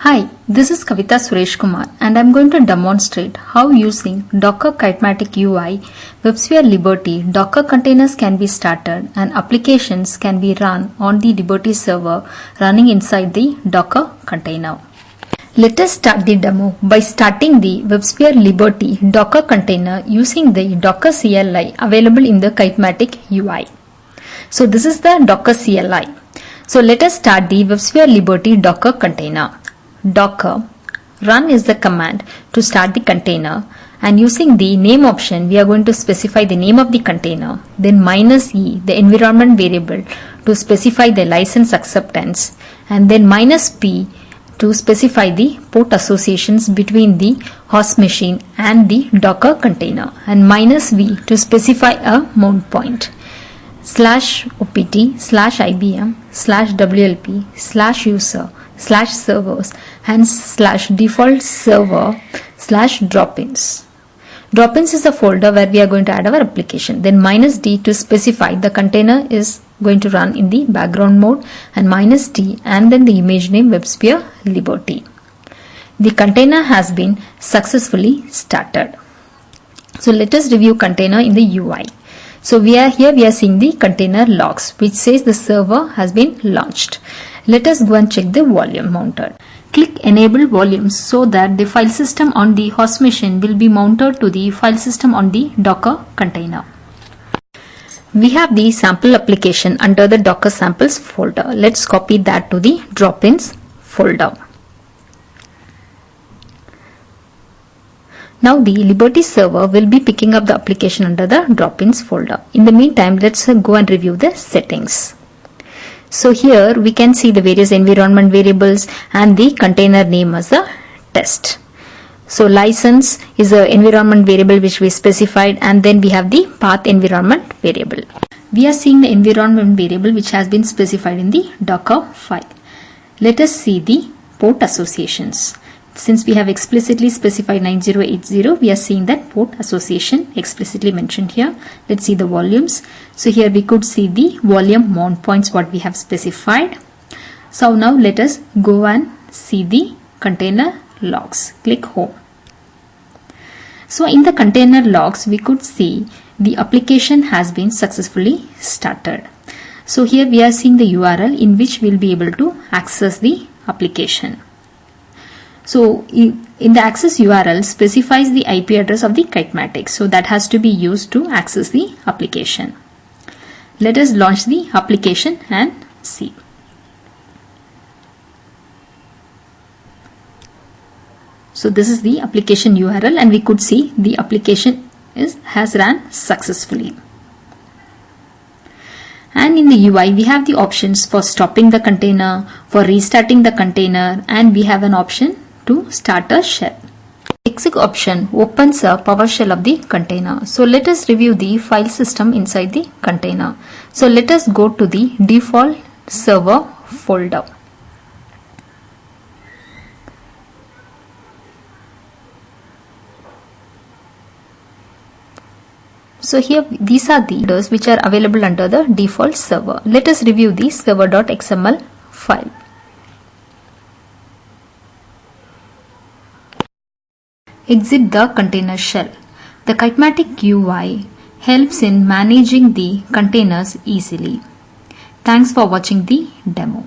Hi, this is Kavita Suresh Kumar and I am going to demonstrate how using Docker Kitematic UI, WebSphere Liberty, Docker containers can be started and applications can be run on the Liberty server running inside the Docker container. Let us start the demo by starting the WebSphere Liberty Docker container using the Docker CLI available in the Kitematic UI. So this is the Docker CLI. So let us start the WebSphere Liberty Docker container. Docker run is the command to start the container, and using the name option we are going to specify the name of the container, then -e the environment variable to specify the license acceptance, and then -p to specify the port associations between the host machine and the Docker container, and -v to specify a mount point. /opt/ibm/wlp/user /servers and /default server/dropins. Dropins is the folder where we are going to add our application. Then -d to specify the container is going to run in the background mode, and -t and then the image name WebSphere Liberty. The container has been successfully started. So let us review container in the UI. So we are seeing the container logs which says the server has been launched. Let us go and check the volume mounted. Click enable volumes so that the file system on the host machine will be mounted to the file system on the Docker container. We have the sample application under the Docker samples folder. Let's copy that to the drop-ins folder. Now the Liberty server will be picking up the application under the drop-ins folder. In the meantime, let's go and review the settings. So here we can see the various environment variables and the container name as a test. So license is an environment variable which we specified, and then we have the path environment variable. We are seeing the environment variable which has been specified in the Docker file. Let us see the port associations. Since we have explicitly specified 9080, we are seeing that port association explicitly mentioned here. Let's see the volumes. So here we could see the volume mount points what we have specified. So now let us go and see the container logs. Click home. So in the container logs we could see the application has been successfully started. So here we are seeing the URL in which we will be able to access the application. So in the access URL specifies the IP address of the Kitematic. So that has to be used to access the application. Let us launch the application and see. So this is the application URL, and we could see the application has run successfully. And in the UI we have the options for stopping the container, for restarting the container, and we have an option to start a shell. Exec option opens a PowerShell of the container. So let us review the file system inside the container. So let us go to the default server folder. So here these are the folders which are available under the default server. Let us review the server.xml file. Exit the container shell. The Kitematic UI helps in managing the containers easily. Thanks for watching the demo.